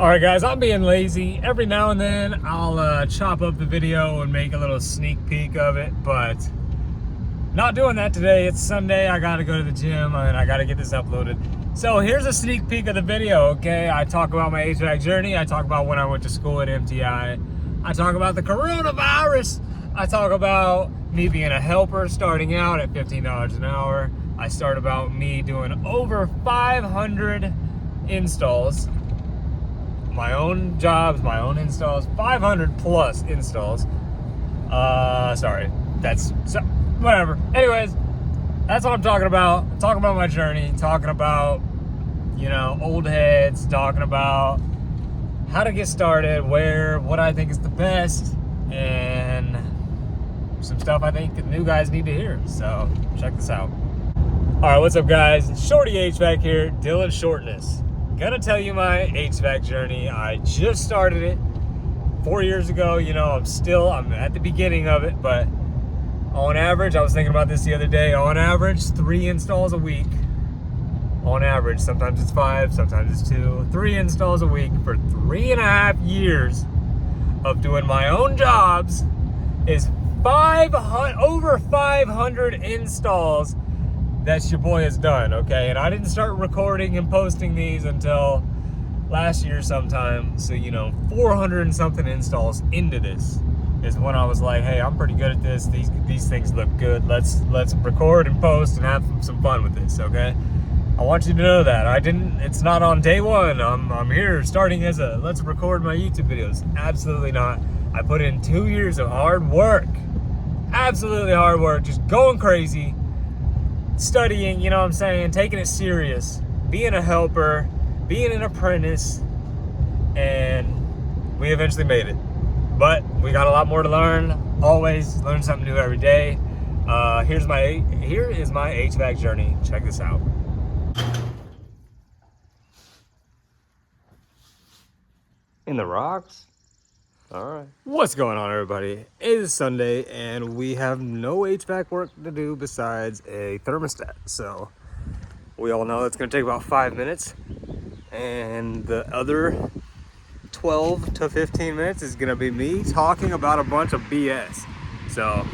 All right, guys, I'm being lazy. Every now and then, I'll chop up the video and make a little sneak peek of it, but not doing that today. It's Sunday. I got to go to the gym, and I got to get this uploaded. So here's a sneak peek of the video, okay? I talk about my HVAC journey. I talk about when I went to school at MTI. I talk about the coronavirus. I talk about me being a helper starting out at $15 an hour. I start about me doing over 500 installs. My own jobs, my own installs, 500 plus installs. Sorry, whatever. Anyways, that's what I'm talking about. I'm talking about my journey, talking about, old heads, talking about how to get started, what I think is the best, and some stuff I think the new guys need to hear. So check this out. All right, what's up, guys? Shorty HVAC here, Dylan Shortness. Gonna tell you my HVAC journey. I just started it 4 years ago. I'm at the beginning of it, but on average, I was thinking about this the other day, on average, 3 installs a week. On average, sometimes it's 5, sometimes it's 2. 3 installs a week for 3.5 years of doing my own jobs is over 500 installs that your boy has done, okay? And I didn't start recording and posting these until last year sometime. So, 400 and something installs into this is when I was like, hey, I'm pretty good at this. These things look good. Let's record and post and have some fun with this, okay? I want you to know that it's not on day one. I'm here starting as let's record my YouTube videos. Absolutely not. I put in 2 years of hard work. Absolutely hard work, just going crazy. Studying, taking it serious, being a helper, being an apprentice, and we eventually made it. But we got a lot more to learn. Always learn something new every day. Here is my HVAC journey. Check this out. In the rocks? All right. What's going on, everybody? It is Sunday, and we have no HVAC work to do besides a thermostat. So we all know it's going to take about 5 minutes, and the other 12 to 15 minutes is going to be me talking about a bunch of BS. So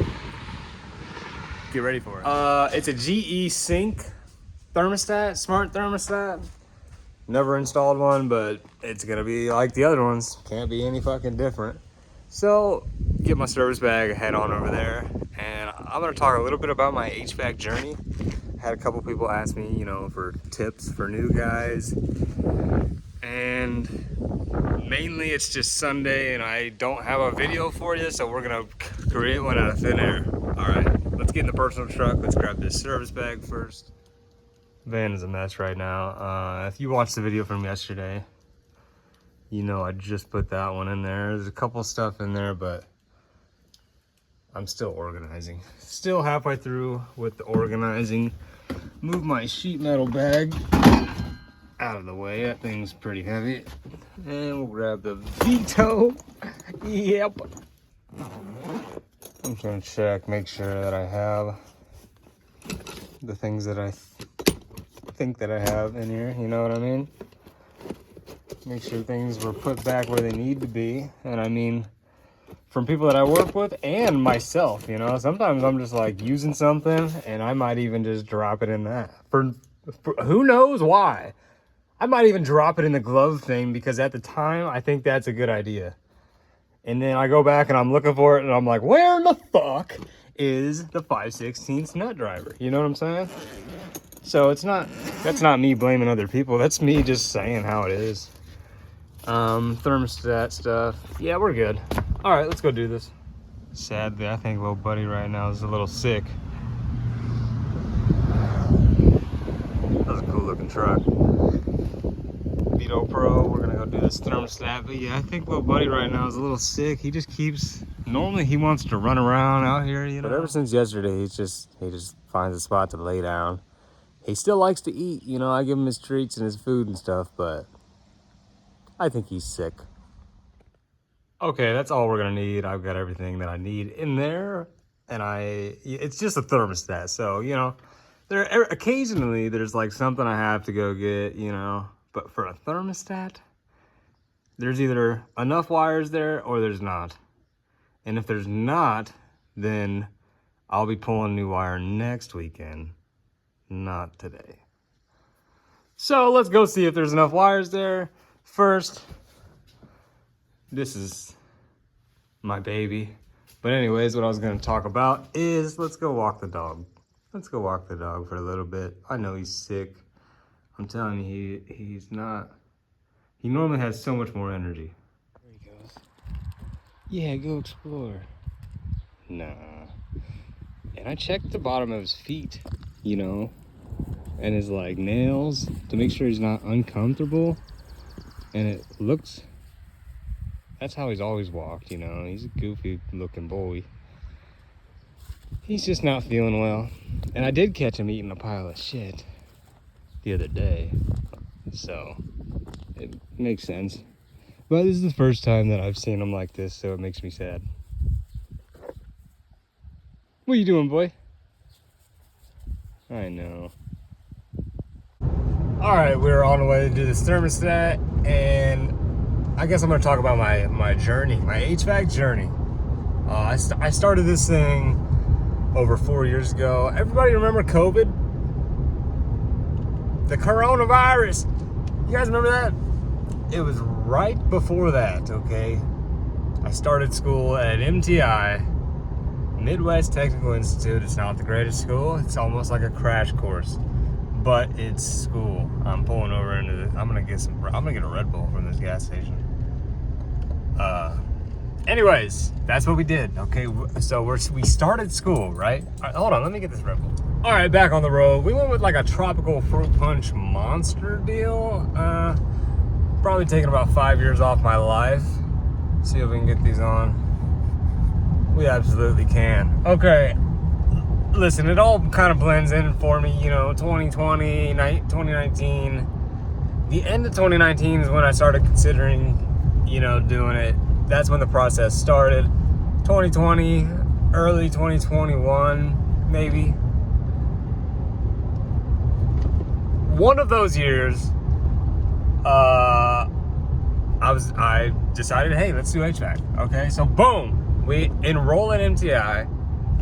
get ready for it. It's a GE Sync thermostat, smart thermostat. Never installed one, but it's gonna be like the other ones. Can't be any fucking different. So, get my service bag, head on over there, and I'm gonna talk a little bit about my HVAC journey. Had a couple people ask me, for tips for new guys. And mainly it's just Sunday and I don't have a video for you, so we're gonna create one out of thin air. All right, let's get in the personal truck. Let's grab this service bag first. Van is a mess right now. If you watched the video from yesterday, I just put that one in there. There's a couple stuff in there, but I'm still organizing. Still halfway through with the organizing. Move my sheet metal bag out of the way. That thing's pretty heavy. And we'll grab the Vito. Yep. I'm trying to check, make sure that I have the things that I think that I have in here, you know what I mean? Make sure things were put back where they need to be. And I mean, from people that I work with and myself, sometimes I'm just like using something and I might even just drop it in that. For who knows why? I might even drop it in the glove thing because at the time I think that's a good idea. And then I go back and I'm looking for it and I'm like, where in the fuck is the 5/16 nut driver? You know what I'm saying? So that's not me blaming other people. That's me just saying how it is. Thermostat stuff. Yeah, we're good. All right, let's go do this. Sadly, I think little buddy right now is a little sick. That's a cool looking truck. Vito Pro, we're gonna go do this thermostat. But yeah, I think little buddy right now is a little sick. He just normally he wants to run around out here, But ever since yesterday, he just finds a spot to lay down. He still likes to eat, I give him his treats and his food and stuff, but I think he's sick. Okay, that's all we're gonna need. I've got everything that I need in there, and it's just a thermostat, so, occasionally there's like something I have to go get, but for a thermostat, there's either enough wires there or there's not. And if there's not, then I'll be pulling new wire next weekend, not today. So let's go see if there's enough wires there. First, this is my baby. But anyways, what I was gonna talk about is let's go walk the dog. Let's go walk the dog for a little bit. I know he's sick. I'm telling you, he's not. He normally has so much more energy. There he goes. Yeah, go explore. Nah. And I checked the bottom of his feet, you know, and his like nails to make sure he's not uncomfortable. And it looks, that's how he's always walked, you know. He's a goofy looking boy. He's just not feeling well. And I did catch him eating a pile of shit the other day. So it makes sense. But this is the first time that I've seen him like this, so it makes me sad. What are you doing, boy? I know. All right, we're on the way to do this thermostat, and I guess I'm gonna talk about my journey, my HVAC journey. I started this thing over 4 years ago. Everybody remember COVID? The coronavirus. You guys remember that? It was right before that, okay? I started school at MTI, Midwest Technical Institute. It's not the greatest school. It's almost like a crash course, but it's school. I'm pulling over into the, I'm gonna get a Red Bull from this gas station. Anyways, that's what we did, okay? So we started school, right? All right, hold on, let me get this Red Bull. All right, back on the road. We went with like a tropical fruit punch monster deal. Probably taking about 5 years off my life. See if we can get these on. We absolutely can. Okay, listen, it all kind of blends in for me, you know, 2020, 2019. The end of 2019 is when I started considering, you know, doing it. That's when the process started. 2020, early 2021, maybe. One of those years, I decided, hey, let's do HVAC. Okay, so boom, we enroll at MTI,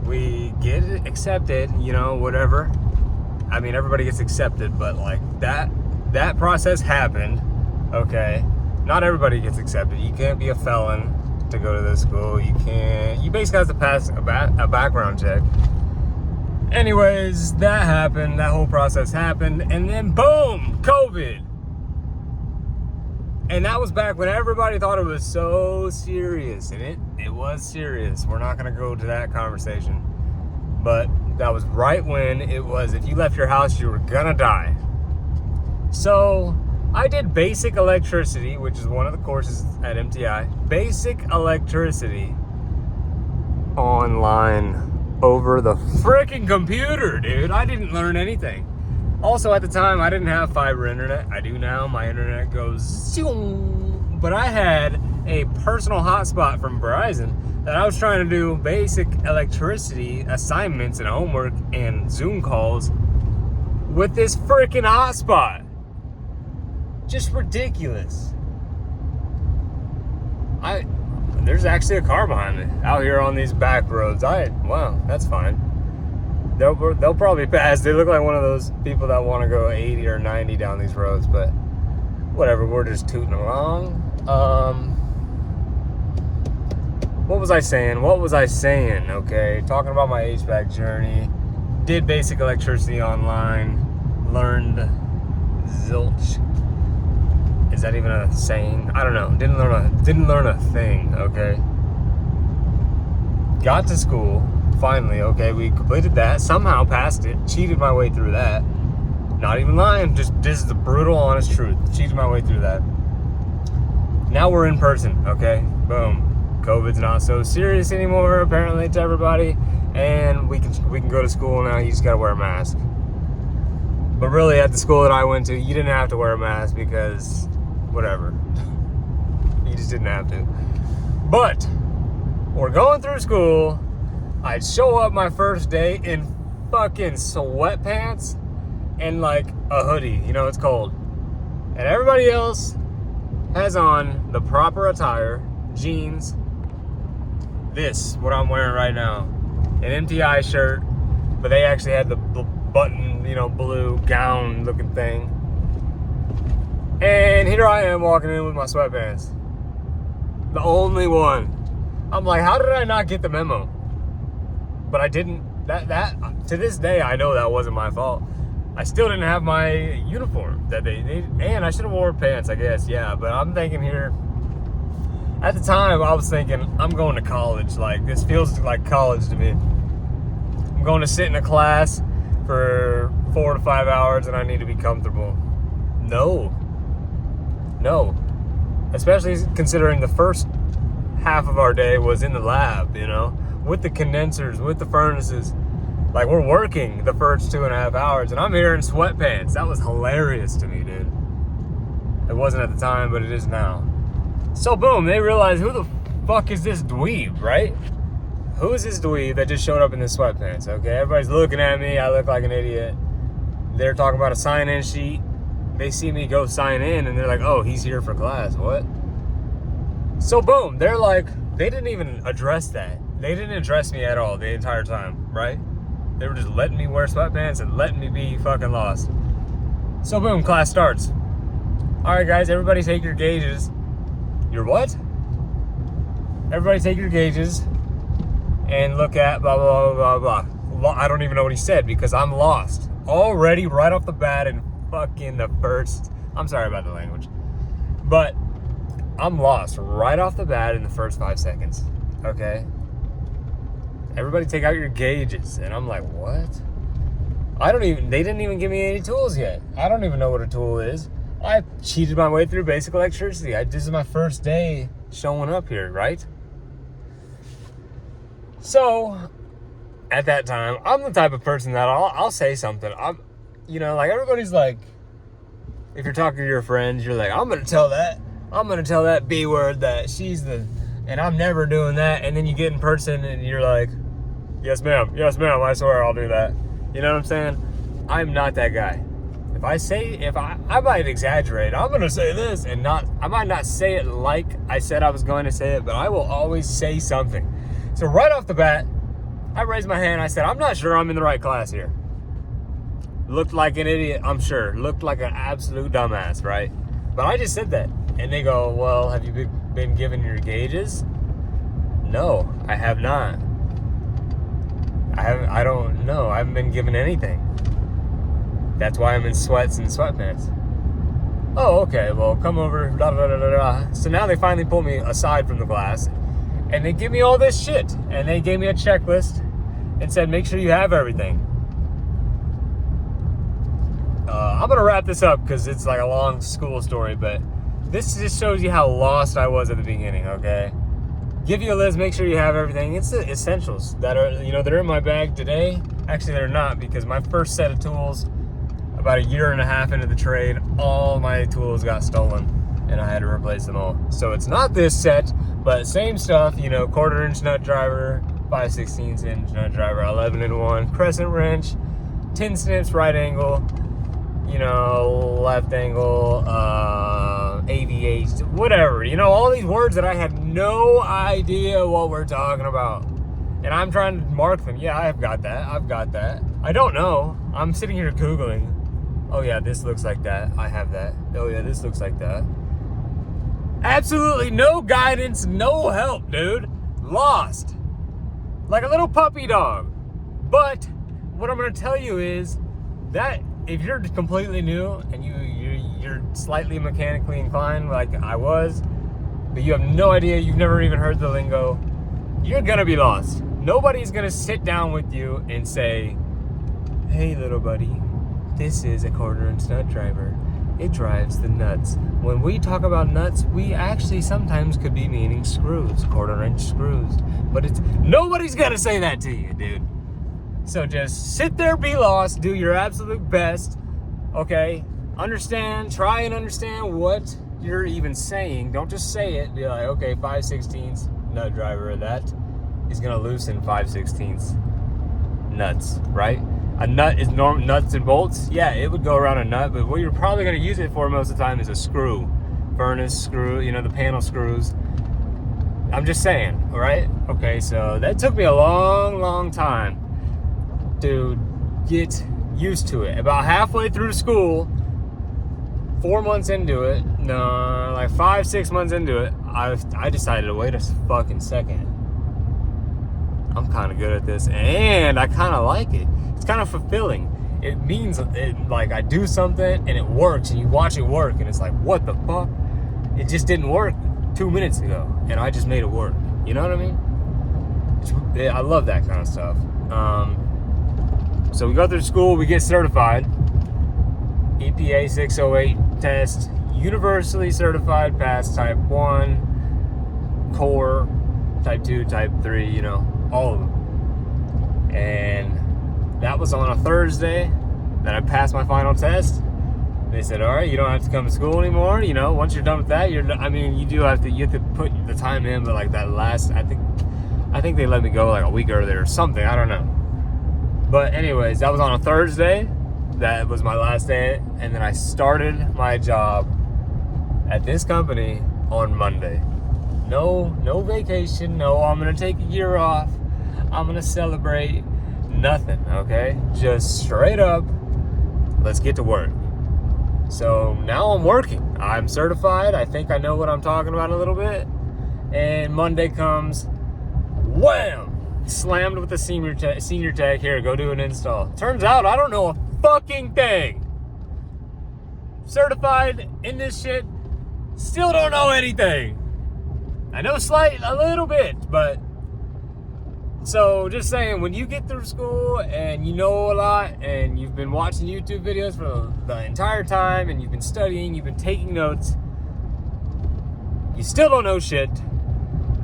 we get accepted, you know, whatever. I mean, everybody gets accepted, but like that process happened. Okay, not everybody gets accepted. You can't be a felon to go to this school. You basically have to pass a background check. Anyways, that happened, that whole process happened, and then boom, COVID. And that was back when everybody thought it was so serious, and it was serious. We're not gonna go to that conversation, but that was right when it was, if you left your house, you were gonna die. So I did basic electricity, which is one of the courses at MTI. Basic electricity online over the freaking computer, dude. I didn't learn anything. Also, at the time, I didn't have fiber internet. I do now. My internet goes zoom. But I had a personal hotspot from Verizon that I was trying to do basic electricity assignments and homework and Zoom calls with this freaking hotspot. Just ridiculous. There's actually a car behind me out here on these back roads. Wow, that's fine. They'll probably pass. They look like one of those people that want to go 80 or 90 down these roads, but whatever, we're just tooting along. What was I saying? Okay, talking about my HVAC journey. Did basic electricity online. Learned zilch. Is that even a saying? I don't know. Didn't learn a thing, okay? Got to school, finally, okay? We completed that, somehow passed it, cheated my way through that. Not even lying, just this is the brutal, honest truth. Cheated my way through that. Now we're in person, okay? Boom. COVID's not so serious anymore, apparently, to everybody. And we can go to school now, you just gotta wear a mask. But really, at the school that I went to, you didn't have to wear a mask because whatever. You just didn't have to. But we're going through school. I'd show up my first day in fucking sweatpants and like a hoodie. You know, it's cold. And everybody else has on the proper attire, jeans, this, what I'm wearing right now, an MTI shirt, but they actually had the button, blue gown looking thing. And here I am walking in with my sweatpants. The only one. I'm like, how did I not get the memo? But I didn't. That to this day, I know that wasn't my fault. I still didn't have my uniform that they and I should have worn pants, I guess. Yeah, but I'm thinking here. At the time, I was thinking, I'm going to college. Like, this feels like college to me. I'm going to sit in a class for 4 to 5 hours, and I need to be comfortable. No. Especially considering the first half of our day was in the lab, with the condensers, with the furnaces. Like, we're working the first 2.5 hours, and I'm here in sweatpants. That was hilarious to me, dude. It wasn't at the time, but it is now. So boom, they realize, who the fuck is this dweeb, right? Who is this dweeb that just showed up in the sweatpants, okay? Everybody's looking at me, I look like an idiot. They're talking about a sign-in sheet. They see me go sign in, and they're like, oh, he's here for class, what? So boom, they're like, they didn't even address that. They didn't address me at all the entire time, right? They were just letting me wear sweatpants and letting me be fucking lost. So boom, class starts. All right, guys, everybody take your gauges. Your what? Everybody take your gauges and look at blah, blah, blah, blah, blah. I don't even know what he said because I'm lost. Already right off the bat in fucking the first, I'm sorry about the language, but I'm lost right off the bat in the first 5 seconds, okay? Everybody take out your gauges. And I'm like, what? They didn't even give me any tools yet. I don't even know what a tool is. I cheated my way through basic electricity. This is my first day showing up here, right? So, at that time, I'm the type of person that I'll say something. Like everybody's like, if you're talking to your friends, you're like, I'm gonna tell that B word that she's and I'm never doing that. And then you get in person and you're like, yes ma'am, I swear I'll do that. You know what I'm saying? I'm not that guy. If I might exaggerate, I'm gonna say this and I might not say it like I said I was going to say it, but I will always say something. So right off the bat, I raised my hand. I said, I'm not sure I'm in the right class here. Looked like an idiot, I'm sure. Looked like an absolute dumbass, right? But I just said that. And they go, well, have you been given your gauges? No, I have not. I don't know. I haven't been given anything. That's why I'm in sweats and sweatpants. Oh, okay, well, come over, da da da da da. So now they finally pull me aside from the class, and they give me all this shit. And they gave me a checklist and said, make sure you have everything. I'm gonna wrap this up because it's like a long school story, but this just shows you how lost I was at the beginning, okay? Give you a list, make sure you have everything. It's the essentials that are, they're in my bag today. Actually, they're not, because my first set of tools, about 1.5 years into the trade, all my tools got stolen and I had to replace them all. So it's not this set, but same stuff, 1/4-inch nut driver, 5/16 nut driver, 11-in-1, crescent wrench, 10 snips, right angle, left angle, AVH, whatever, all these words that I had no idea what we're talking about. And I'm trying to mark them. Yeah, I've got that. I don't know. I'm sitting here Googling. Oh yeah, this looks like that. I have that. Oh yeah, this looks like that. Absolutely no guidance, no help, dude. Lost. Like a little puppy dog. But what I'm going to tell you is that if you're completely new and you're slightly mechanically inclined like I was, but you have no idea, you've never even heard the lingo, you're going to be lost. Nobody's going to sit down with you and say, hey, little buddy, this is a 1/4-inch nut driver. It drives the nuts. When we talk about nuts, we actually sometimes could be meaning screws, 1/4-inch screws. But nobody's going to say that to you, dude. So just sit there, be lost, do your absolute best, okay? Try and understand what you're even saying. Don't just say it. Be like, okay, 5/16 nut driver, that is gonna loosen 5/16 nuts, right? A nut is nuts and bolts. Yeah, it would go around a nut, but what you're probably gonna use it for most of the time is a screw. furnace screw, you know, the panel screws. I'm just saying, right? Okay, so that took me a long time to get used to it. About halfway through school, 4 months into it, no, like 5-6 months into it, I decided to wait a fucking second. I'm kind of good at this, and I kind of like it. It's kind of fulfilling. It means like I do something and it works, and you watch it work, and it's like, what the fuck? It just didn't work 2 minutes ago, and I just made it work. You know what I mean? I love that kind of stuff. So we go through school, we get certified. EPA 608 test, universally certified, pass type 1, core, type 2, type 3, you know, all of them. And that was on a Thursday that I passed my final test. They said, all right, you don't have to come to school anymore. You know, once you're done with that, you have to put the time in, but like that last, I think they let me go like a week earlier or something. I don't know. But anyways, that was on a Thursday. That was my last day. And then I started my job at this company on Monday. No vacation. No, I'm going to take a year off. I'm going to celebrate. Nothing, okay? Just straight up, let's get to work. So now I'm working. I'm certified. I think I know what I'm talking about a little bit. And Monday comes, wham! Slammed with the senior tech. Here, go do an install. Turns out I don't know a fucking thing. Certified in this shit, still don't know anything. I know a little bit, but so just saying, when you get through school and you know a lot and you've been watching YouTube videos for the entire time and you've been studying, you've been taking notes, you still don't know shit.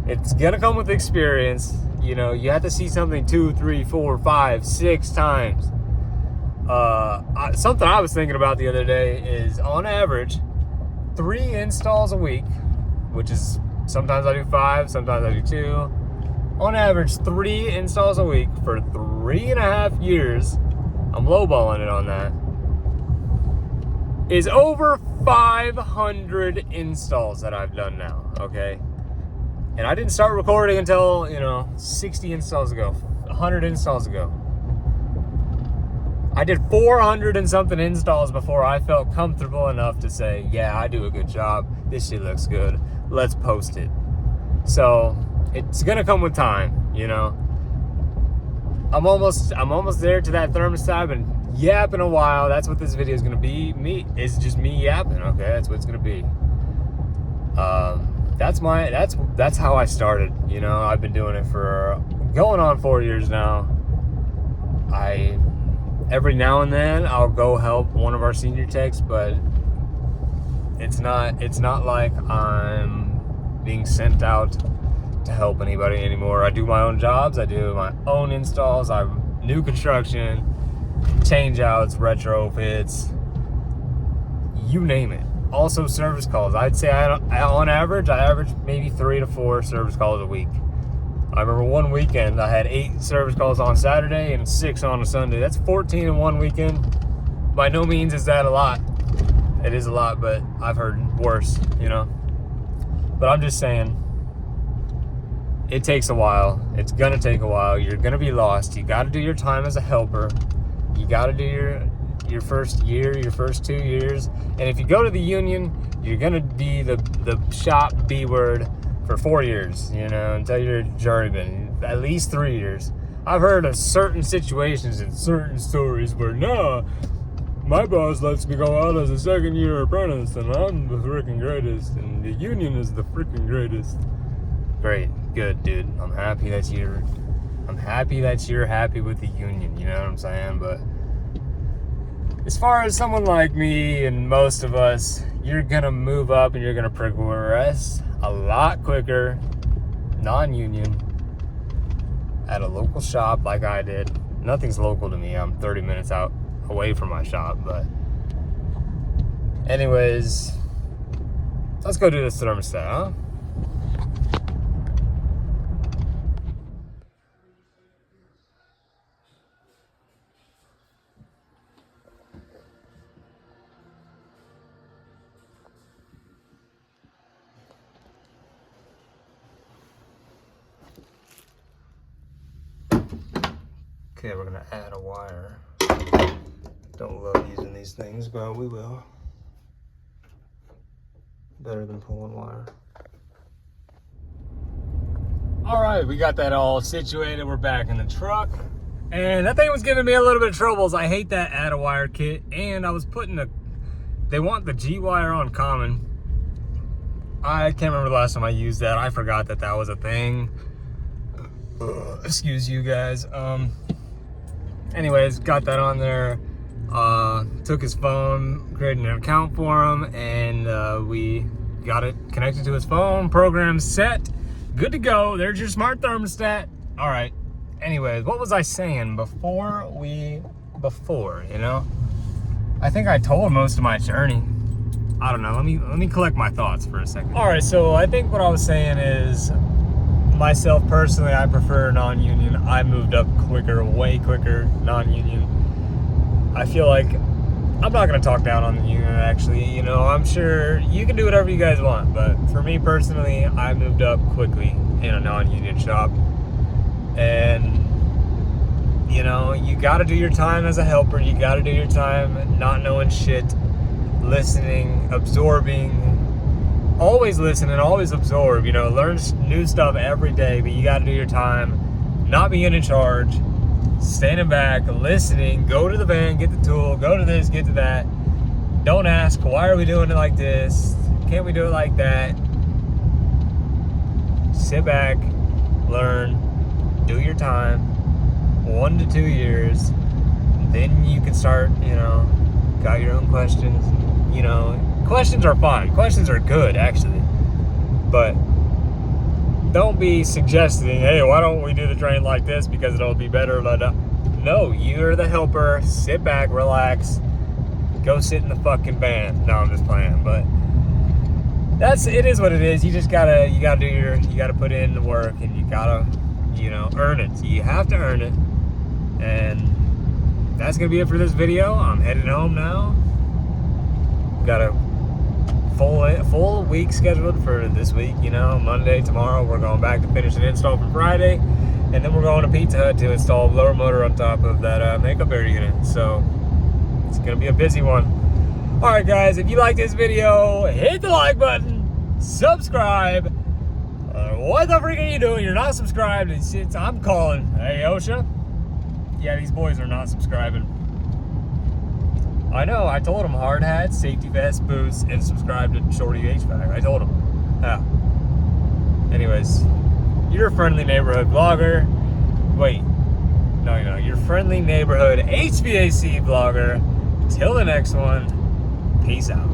It's gonna come with experience. You know, you have to see something 2, 3, 4, 5, 6 times. Something I was thinking about the other day is, on average, 3 installs a week, which is sometimes I do 5, sometimes I do 2. On average, 3 installs a week for 3.5 years. I'm lowballing it on that. Is over 500 installs that I've done now, okay? And I didn't start recording until, 60 installs ago, 100 installs ago. I did 400 and something installs before I felt comfortable enough to say, yeah, I do a good job. This shit looks good. Let's post it. So it's gonna come with time, you know. I'm almost there to that thermostat. I've been yapping a while. That's what this video is gonna be. It's just me yapping. Okay, that's what it's gonna be. That's how I started. You know, I've been doing it for going on 4 years now. Every now and then I'll go help one of our senior techs, but it's not like I'm being sent out to help anybody anymore. I do my own jobs. I do my own installs. I'm new construction, change outs, retrofits, you name it. Also service calls. I'd say on average, I average maybe 3 to 4 service calls a week. I remember one weekend I had 8 service calls on Saturday and 6 on a Sunday. That's 14 in one weekend. By no means is that a lot. It is a lot, but I've heard worse, you know. But I'm just saying, it takes a while. It's gonna take a while. You're gonna be lost. You gotta do your time as a helper. You gotta do your first year, your first 2 years. And if you go to the union, you're gonna be the shop B word for 4 years, you know, until you're a journeyman, at least 3 years. I've heard of certain situations and certain stories where, no, my boss lets me go out as a second-year apprentice, and I'm the freaking greatest, and the union is the freaking greatest. Great, good, dude. I'm happy that you're happy with the union. You know what I'm saying? But as far as someone like me and most of us, you're gonna move up and you're gonna progress a lot quicker, non-union, at a local shop like I did. Nothing's local to me. I'm 30 minutes out away from my shop, but anyways, let's go do this thermostat, huh? Okay, we're gonna add a wire. Don't love using these things, but we will. Better than pulling wire. All right, we got that all situated. We're back in the truck. And that thing was giving me a little bit of troubles. I hate that add a wire kit. And I was putting they want the G wire on common. I can't remember the last time I used that. I forgot that that was a thing. Excuse you guys. Anyways, got that on there. Took his phone, created an account for him, and we got it connected to his phone. Program set. Good to go. There's your smart thermostat. All right. Anyways, what was I saying before, you know? I think I told most of my journey. I don't know. Let me collect my thoughts for a second. All right, so I think what I was saying is, myself personally, I prefer non-union. I moved up quicker, way quicker, non-union. I feel like, I'm not gonna talk down on the union actually, you know, I'm sure you can do whatever you guys want, but for me personally, I moved up quickly in a non-union shop. And, you know, you gotta do your time as a helper, you gotta do your time not knowing shit, listening, absorbing, always listen and always absorb, you know, learn new stuff every day, but you gotta do your time, not being in charge, standing back, listening, go to the van, get the tool, go to this, get to that. Don't ask, why are we doing it like this? Can't we do it like that? Sit back, learn, do your time, 1 to 2 years. Then you can start, you know, got your own questions. You know, questions are fine. Questions are good, actually. But don't be suggesting, hey, why don't we do the train like this because it'll be better. No, you're the helper. Sit back, relax, go sit in the fucking van. No, I'm just playing, but it is what it is. You gotta put in the work, and you gotta, you know, earn it. You have to earn it. And that's gonna be it for this video. I'm headed home now. Got a full week scheduled for this week, you know. Monday, tomorrow, we're going back to finish an install for Friday, and then we're going to Pizza Hut to install a blower motor on top of that makeup air unit. So it's gonna be a busy one. All right, guys, if you like this video, hit the like button, subscribe. What the freak are you doing? You're not subscribed. I'm calling. Hey, OSHA. Yeah, these boys are not subscribing. I know, I told them hard hats, safety vests, boots, and subscribe to Shorty HVAC. I told them. Yeah. Anyways, your friendly neighborhood vlogger. Wait. No, you know, your friendly neighborhood HVAC vlogger. Till the next one, peace out.